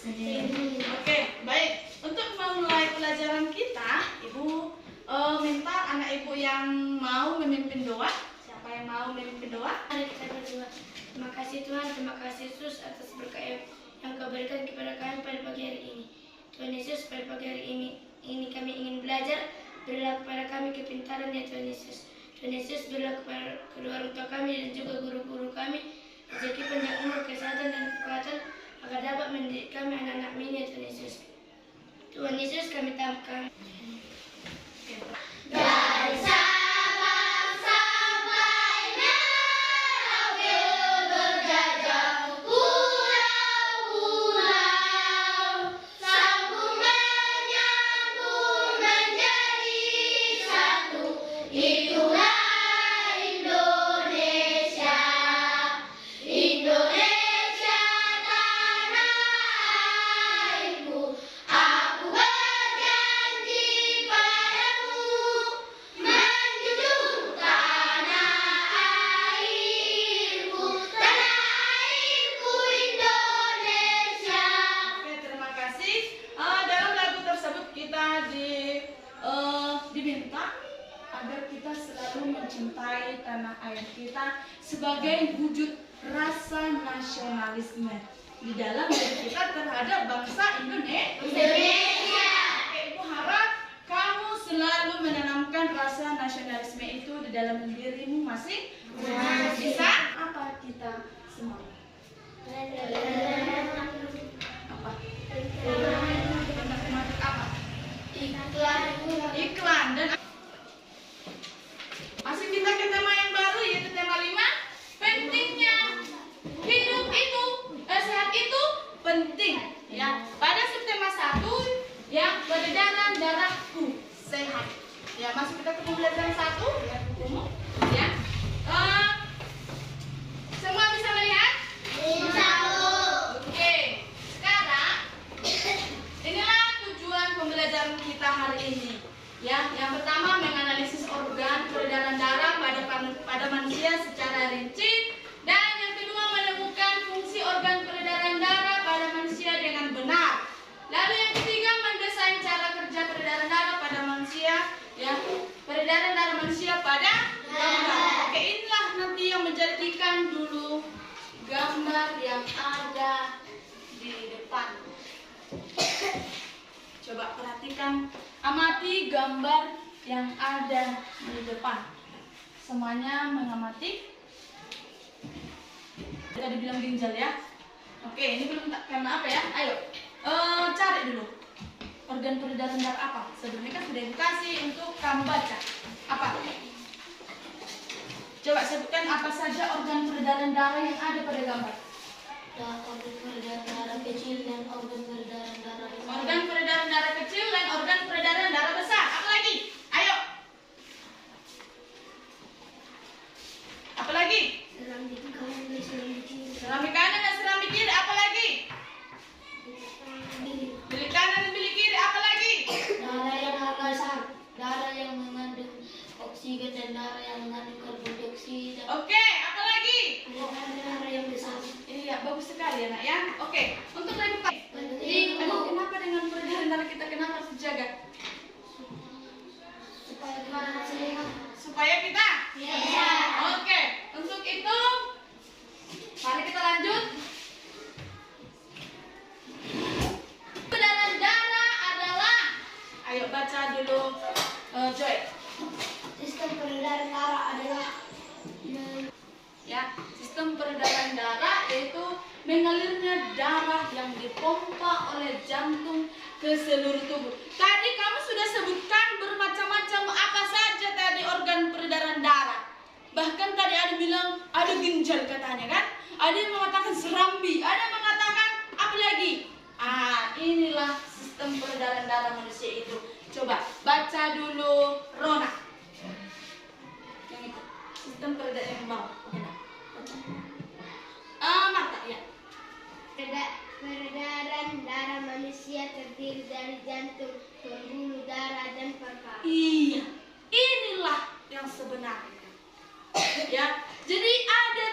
Oke, baik. Untuk memulai pelajaran kita, Ibu minta anak Ibu yang mau memimpin doa. Siapa yang mau memimpin doa? Mari kita berdoa. Terima kasih Tuhan, terima kasih Yesus atas berkat yang Kau berikan kepada kami pada pagi hari ini. Tuhan Yesus, pada pagi hari ini kami ingin belajar. Berilah kepada kami kepintaran ya Tuhan Yesus. Tuhan Yesus, berilah kepada kedua orang tua kami dan juga guru-guru kami rezeki panjang umur, kesehatan dan kekuatan agar dapat mendidik kami anak-anak ini ya Tuhan Yesus. Tuhan Yesus, kami tampkan. Dari Sabang sampai Merauke berjajah pulau-pulau, sambung menyambung menjadi satu. Itulah Indonesia, Indonesia tanah airku. Aku berjanji padamu menjunjung tanah airku Indonesia. Oke, terima kasih. Dalam lagu tersebut kita diminta agar kita selalu mencintai tanah air kita sebagai wujud rasa nasionalisme di dalam diri kita terhadap bangsa Indonesia. Oke, Ibu harap kamu selalu menanamkan rasa nasionalisme itu di dalam dirimu masing-masing. Bisa? Apa kita semua? Apa? Tematik apa? Iklan. Dan masih kita ke tema yang baru, yaitu tema 5. Pentingnya hidup itu, sehat itu penting. Ya, pada subtema 1 yang peredaran darahku sehat. Ya, masuk kita ke pembelajaran 1 yang umum. Ya, semua bisa melihat? Oke, sekarang inilah tujuan pembelajaran kita hari ini. Ya, yang pertama menganalisis organ peredaran darah pada manusia secara rinci, dan yang kedua menemukan fungsi organ peredaran darah pada manusia dengan benar. Lalu yang ketiga mendesain cara kerja peredaran darah pada manusia, ya, peredaran darah manusia pada gambar. Oke, inilah nanti yang menjadikan dulu gambar yang ada di depan. Coba perhatikan, amati gambar yang ada di depan. Semuanya mengamati. Tadi bilang ginjal ya. Oke, ini belum karena apa ya? Ayo, cari dulu organ peredaran darah apa. Sebelumnya kan sudah edukasi untuk kamu baca. Apa? Coba sebutkan apa saja organ peredaran darah yang ada pada gambar. Organ peredaran darah kecil dan organ peredaran darah besar. Organ peredaran darah kecil dan organ peredaran darah besar. Apa lagi? Ayo. Apa lagi? Serambi kanan dan serambi kiri. Serambi kanan dan serambi kiri. Apa lagi? Bilik kanan dan bilik kiri. Apa lagi? Darah yang besar, darah yang mengandung oksigen dan darah yang mengandung karbon dioksida. Oke, apa lagi? Darah yang besar. Iya, bagus sekali anak ya. Oke, untuk lebih Penting kenapa dengan peredaran darah kita kenapa harus dijaga? supaya kita sehat. Supaya kita? Iya. Oke, untuk itu mari kita lanjut. Peredaran darah adalah, ayo baca dulu, Joy. Sistem peredaran darah adalah Ya, sistem peredaran darah yaitu mengalirnya darah yang dipompa oleh jantung ke seluruh tubuh. Tadi kamu sudah sebutkan bermacam-macam apa saja tadi organ peredaran darah. Bahkan tadi ada bilang ada ginjal katanya kan? Ada yang mengatakan serambi, ada yang mengatakan apa lagi? Inilah sistem peredaran darah manusia itu. Coba baca dulu Rona. Yang itu. Sistem peredaran yang bawah. Marta, ya. peredaran darah manusia terdiri dari jantung, pembuluh darah dan paru-paru. Iya, inilah yang sebenarnya. Ya, jadi ada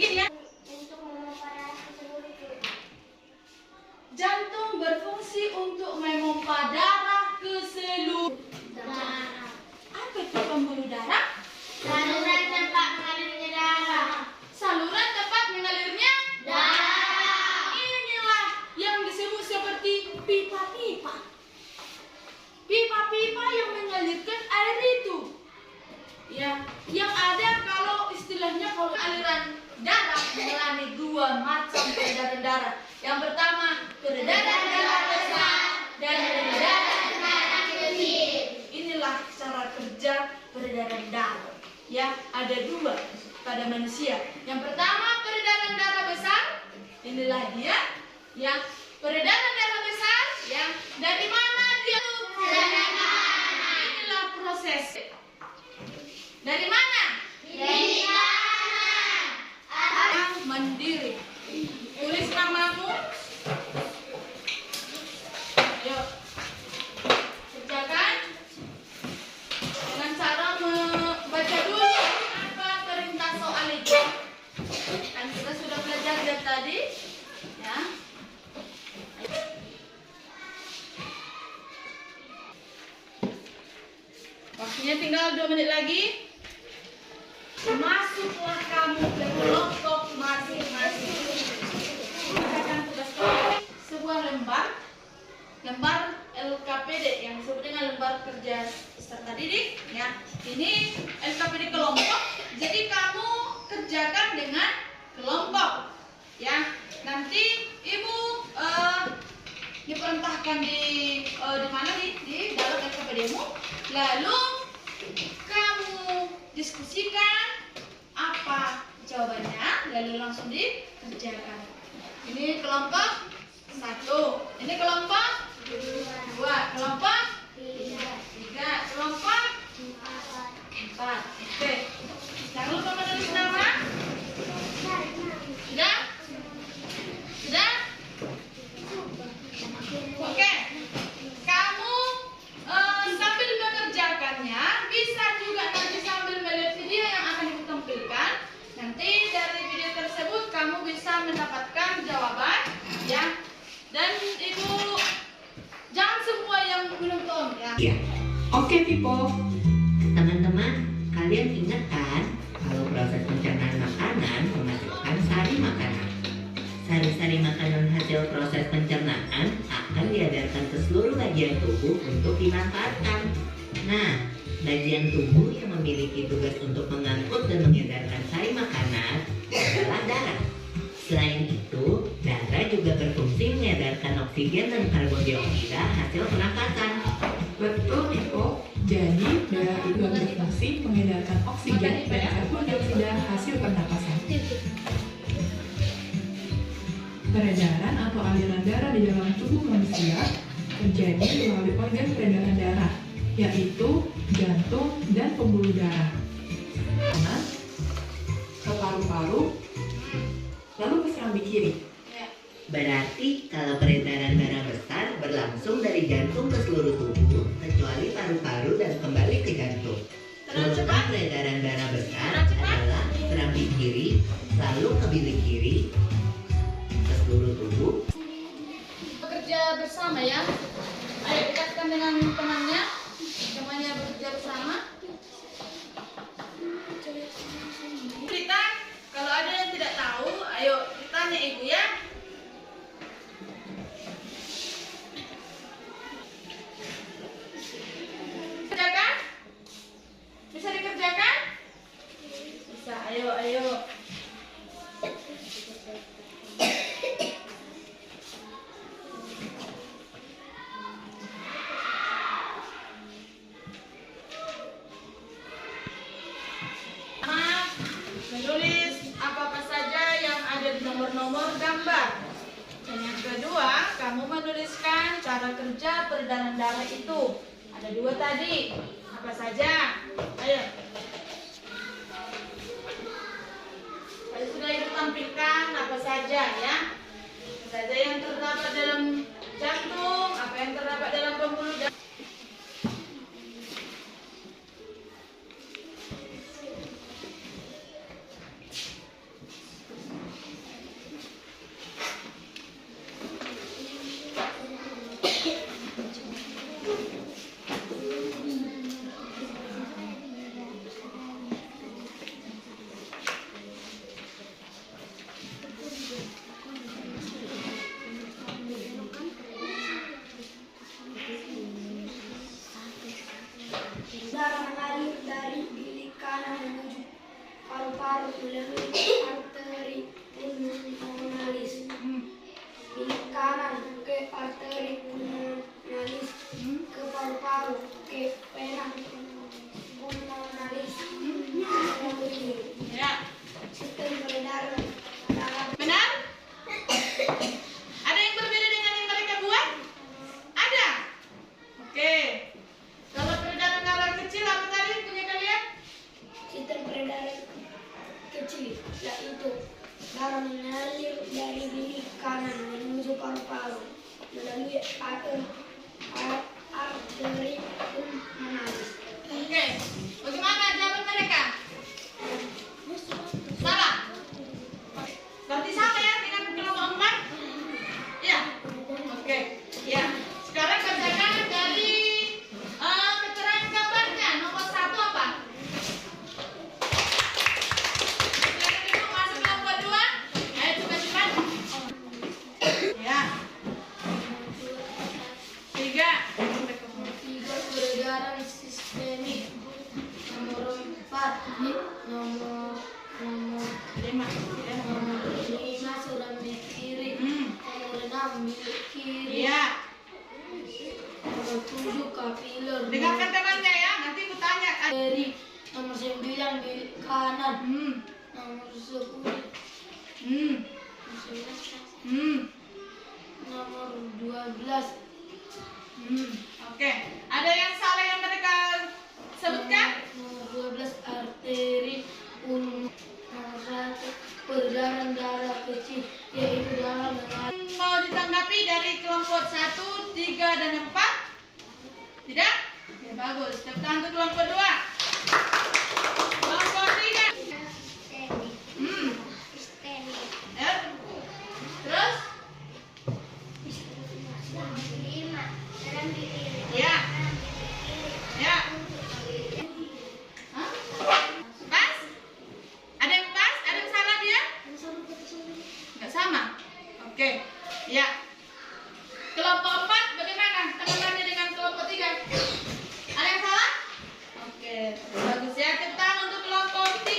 Begini ya. Untuk memompa darah ke seluruh tubuh. Jantung berfungsi untuk memompa darah ke seluruh. Apa itu pembuluh darah? Saluran tempat mengalirnya darah. Saluran tempat mengalirnya Darah. inilah yang disebut seperti pipa-pipa. Pipa-pipa yang mengalirkan air itu. Ya, yang ada kalau istilahnya kalau aliran darah mengalami dua macam peredaran darah. Yang pertama, peredaran darah besar dan peredaran darah kecil. Inilah cara kerja peredaran darah. Ya, ada dua pada manusia. Yang pertama, peredaran darah besar. Inilah dia. Ya, peredaran darah besar. Ya, dari mana dia? Inilah proses. Dari mana? Dari kanan. Yang mandiri. Tulis namamu. Yuk. Kerjakan. Dengan cara membaca dulu apa perintah soal itu. Kan kita sudah belajar dari tadi. Ya. Waktunya tinggal 2 menit lagi. Masuklah kamu ke kelompok masing-masing. Kerjakan tugas kamu. Sebuah lembar LKPD yang disebut dengan lembar kerja peserta didik. Ya, ini LKPD kelompok. Jadi kamu kerjakan dengan kelompok. Ya, nanti ibu diperintahkan di mana di dalam LKPD-mu. Lalu kamu diskusikan apa jawabannya, lalu langsung dikerjakan. Ini kelompok 1, ini kelompok 2, kelompok 3, kelompok 4. Oke, jangan lupa menulis nama. Sudah? Sudah? Oke, kamu sambil mengerjakannya bisa juga nanti sambil melihat video yang akan ibu tampilkan. Nanti dari video tersebut kamu bisa mendapatkan jawaban, ya. Dan ibu jangan semua yang menonton, ya. Ya. Oke, Pipo. Teman-teman, kalian ingat kan kalau proses pencernaan makanan menghasilkan sari makanan. Sari-sari makanan hasil proses pencernaan akan diedarkan ke seluruh bagian tubuh untuk dimanfaatkan. Nah, bagian tubuh yang memiliki tugas untuk mengangkut dan mengedarkan sari makanan adalah darah. Selain itu, darah juga berfungsi mengedarkan oksigen dan karbon dioksida hasil pernapasan. Betul, Pipo. Jadi, darah itu berfungsi mengedarkan oksigen dan karbon dioksida hasil pernapasan. Peredaran atau aliran darah di dalam tubuh manusia terjadi melalui organ peredaran darah, yaitu jantung dan pembuluh darah. Ke paru-paru, lalu ke serambi kiri. Berarti kalau peredaran darah besar berlangsung dari jantung ke seluruh tubuh, kecuali paru-paru dan kembali ke jantung. Urutan peredaran darah besar adalah serambi kiri, lalu ke bilik kiri, ke seluruh tubuh. Bekerja bersama, ya. Ayo dekatkan dengan temannya. Temannya bekerja bersama. Cerita, kalau ada yang tidak tahu, ayo tanya ibu, ya. Kerjakan? Bisa dikerjakan? Bisa, ayo. Menulis apa-apa saja yang ada di nomor-nomor gambar. Dan yang kedua, kamu menuliskan cara kerja peredaran darah itu. Ada 2 tadi. Apa saja? Ayo. Tadi sudah ibu tampilkan apa saja, ya. Apa saja yang terdapat dalam jantung, apa yang terdapat dalam pembuluh darah. melalui arteri pulmonalis. Bilik kanan ke arteri pulmonalis, ke paru-paru, ke vena pulmonalis. Ya. Sistem peredaran darah. Benar? Ada yang berbeda dengan yang mereka buat? Ada? Oke. Kalau peredaran darah kecil apa tadi punya kalian? Sistem peredaran kecil, yaitu darah mengalir dari bilik kanan menuju paru-paru melalui arteri pulmonalis. Oke. Bagaimana jawaban mereka? Salah. Berarti sama ya dengan kelompok 4? Ya. Oke. Ya. Sekarang kerjakan dari keterangan gambarnya. Nomor 1 apa? Silakan Ibu masuk kelompok 2. Ayo cepat-cepat. Ya. 3. Peredaran sistemik. Nomor 4 nomor 5. nomor 5 sudah milik kiri. Nomor 6 milik kiri. Iya. Nomor 7 kapiler. Dengarkan temannya ya. Nanti aku tanya. Dari nomor 9 milik kanan. Nomor 10 nomor 12. Oke. Ada yang salah yang mereka sebutkan? Nomor 12 arteri pulmonalis. Nomor 1 peredaran darah kecil, yaitu darah mengalir. Mau ditanggapi dari kelompok 1, 3, dan 4? Tidak? Ya bagus. Tepuk tangan untuk kelompok 2. Kelompok 3. Ya. Terus? Ya. Ya. Hah? Pas? Ada yang pas? Ada yang salah dia? Nggak sama? Oke. Ya. Kelompok 4 bagaimana? Teman-temannya dengan kelompok 3? Ada yang salah? Oke. Bagus ya. Tepuk tangan untuk kelompok 3.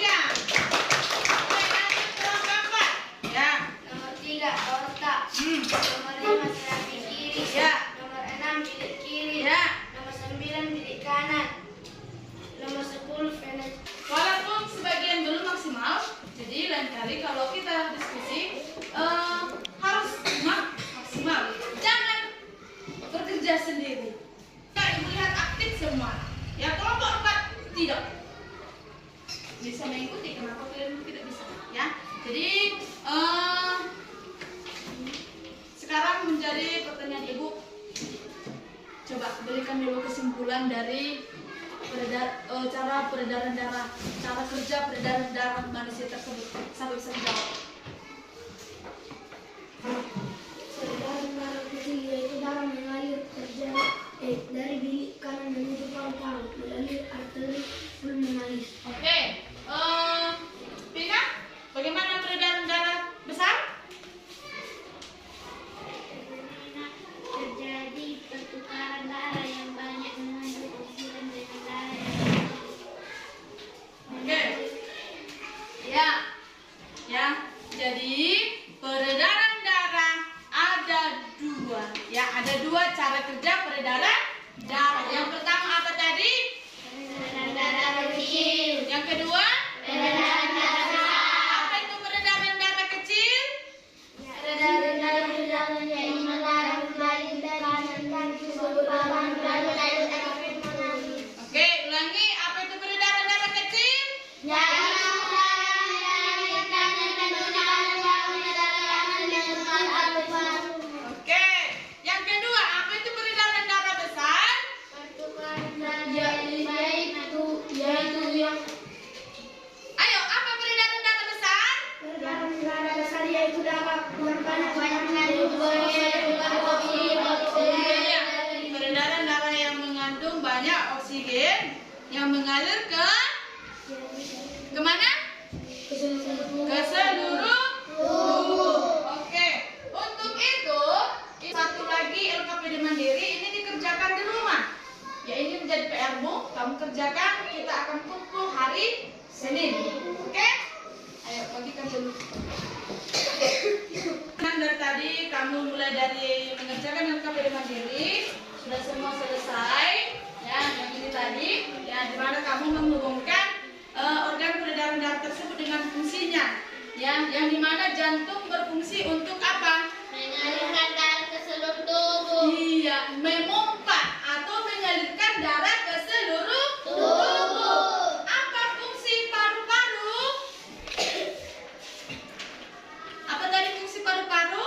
Oke, lanjut kelompok 4. Ya. Nomor 3 aorta. Nomor 5 serapi kiri. Ya. Nomor 6 bilik kiri. Ya. Nomor 9 bilik kanan. Nomor 10 vena. Walaupun sebagian belum maksimal, jadi lain kali kalau kita diskusi harus maksimal. Jangan bekerja sendiri. Kita melihat aktif semua. Ya kelompok 4 tidak bisa mengikuti. Kenapa kalian tidak bisa? Ya. Jadi sekarang menjadi pertanyaan Ibu. Coba berikan dulu kesimpulan dari cara peredaran darah, cara kerja peredaran darah manusia tersebut. Sampai bisa menjawab. Peredaran darah kecil, yaitu darah mengalir dari bilik kanan menuju paru-paru melalui arteri pulmonalis. Oke, Pina, bagaimana peredaran darah besar? Terjadi pertukaran darah yang banyak mengandung oksigen dengan darah yang Oke, ya, ya. Jadi peredaran darah ada 2. Ya, ada 2 cara kerja peredaran darah. Yang pertama apa tadi? peredaran darah kecil. Yang kedua? Peredaran darah besar. Apa itu peredaran darah kecil? Peredaran darah besar yaitu darah mengalir dari kanan ke paru-paru lalu ke pulmonalis. Oke, ulangi. Apa itu peredaran darah kecil? Yaitu darah mengalir kanan menuju paru-paru dari kanan ke paru-paru. Oke. Yang kedua, apa itu peredaran darah besar? Pertukaran darah Yaitu yang Ayo, apa peredaran darah besar? peredaran darah besar, yaitu darah yang banyak mengandung Ya, peredaran darah yang mengandung banyak oksigen yang mengalir kemana? Ke seluruh tubuh. Oke. Untuk itu, satu lagi LKPD Mandiri ini dikerjakan di rumah. Ya, ini menjadi PR-mu. Kamu kerjakan. Kita akan kumpul hari Senin. Oke? mulai dari mengerjakan LKPD mandiri sudah semua selesai. Ya, yang ini tadi, ya, di mana kamu menghubungkan organ peredaran darah tersebut dengan fungsinya. Ya, yang dimana jantung berfungsi untuk apa? Mengalirkan darah ke seluruh tubuh. Iya, memompa atau mengalirkan darah ke seluruh tubuh. Apa fungsi paru-paru? Apa tadi fungsi paru-paru?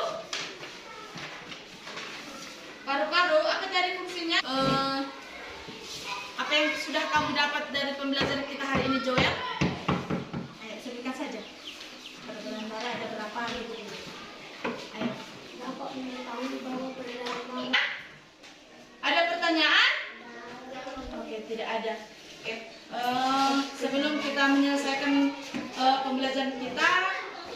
Paru-paru, apa tadi fungsinya? Apa yang sudah kamu dapat dari pembelajaran kita hari ini, Joel? Ayo, sebutkan saja. Peredaran darah ada berapa gitu? Ayo. Dapat mengetahui bahwa peredaran darah. Ada pertanyaan? Oke, tidak ada. Oke. Sebelum kita menyelesaikan pembelajaran kita,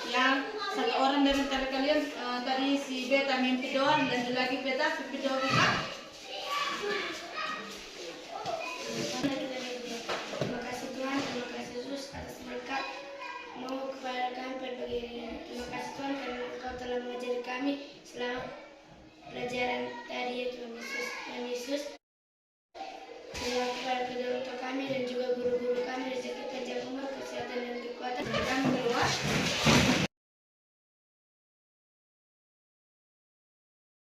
yang satu orang dari antara kalian tadi si Beta mimpi doang dan lagi Beta mimpi doang Beta. Terima kasih Tuhan, terima kasih Yesus atas berkat mau kepada kami pada pagi hari ini. Terima kasih Tuhan karena Engkau telah mengajari kami selama pelajaran